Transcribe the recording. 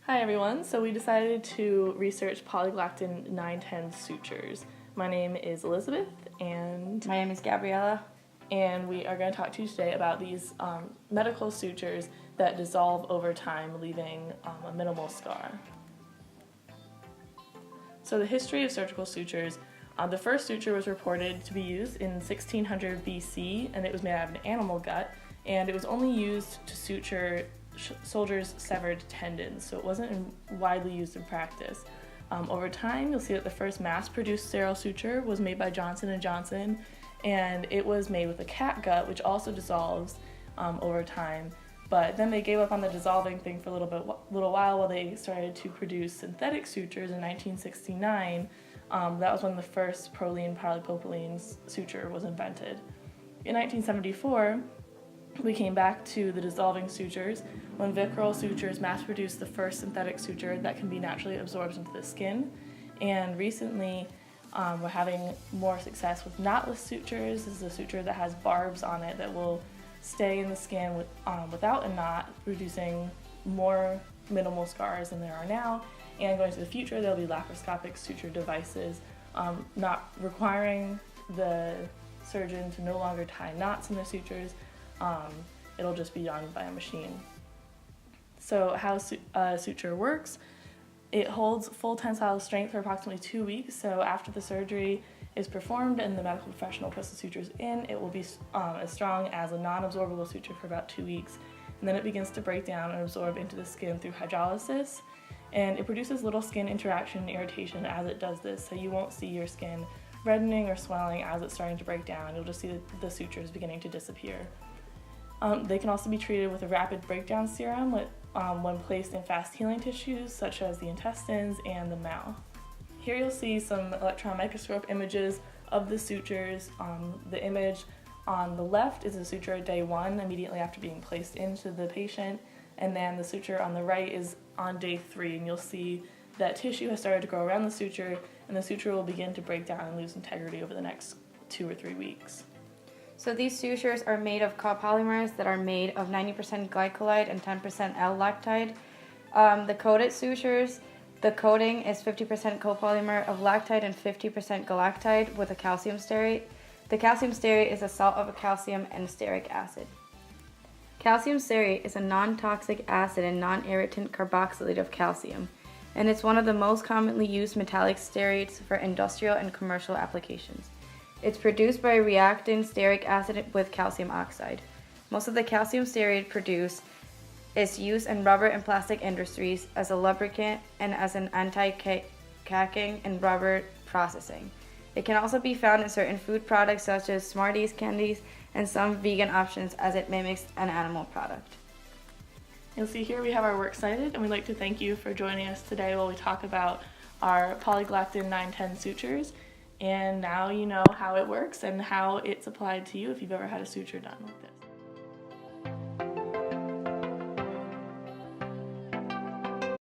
Hi everyone, so we decided to research Polyglactin 910 sutures. My name is Elizabeth and My name is Gabriella. And we are going to talk to you today about these medical sutures that dissolve over time, leaving a minimal scar. So the history of surgical sutures, the first suture was reported to be used in 1600 BC, and it was made out of an animal gut, and it was only used to suture soldiers' severed tendons, so it wasn't widely used in practice. Over time, you'll see that the first mass-produced sterile suture was made by Johnson & Johnson, and it was made with a cat gut, which also dissolves over time. But then they gave up on the dissolving thing for a little while they started to produce synthetic sutures in 1969. That was when the first proline polypropylene suture was invented. In 1974, we came back to the dissolving sutures when Vicryl sutures mass-produced the first synthetic suture that can be naturally absorbed into the skin. And recently, we're having more success with knotless sutures. This is a suture that has barbs on it that will stay in the skin without a knot, producing more minimal scars than there are now. And going to the future, there'll be laparoscopic suture devices, not requiring the surgeon to no longer tie knots in the sutures. It'll just be done by a machine. So how a suture works, it holds full tensile strength for approximately 2 weeks. So after the surgery is performed and the medical professional puts the sutures in, it will be as strong as a non-absorbable suture for about 2 weeks. And then it begins to break down and absorb into the skin through hydrolysis. And it produces little skin interaction and irritation as it does this, so you won't see your skin reddening or swelling as it's starting to break down. You'll just see the sutures beginning to disappear. They can also be treated with a rapid breakdown serum when placed in fast healing tissues such as the intestines and the mouth. Here you'll see some electron microscope images of the sutures. The image on the left is a suture at day 1 immediately after being placed into the patient, and then the suture on the right is on day 3, and you'll see that tissue has started to grow around the suture, and the suture will begin to break down and lose integrity over the next 2 or 3 weeks. So these sutures are made of copolymers that are made of 90% glycolide and 10% L-lactide. The coated sutures, the coating is 50% copolymer of lactide and 50% galactide with a calcium stearate. The calcium stearate is a salt of calcium and stearic acid. Calcium stearate is a non-toxic acid and non-irritant carboxylate of calcium, and it's one of the most commonly used metallic stearates for industrial and commercial applications. It's produced by reacting stearic acid with calcium oxide. Most of the calcium stearate produced is used in rubber and plastic industries as a lubricant and as an anti-caking in rubber processing. It can also be found in certain food products such as Smarties candies and some vegan options as it mimics an animal product. You'll see here we have our works cited, and we'd like to thank you for joining us today while we talk about our Polyglactin 910 sutures. And now you know how it works and how it's applied to you if you've ever had a suture done like this.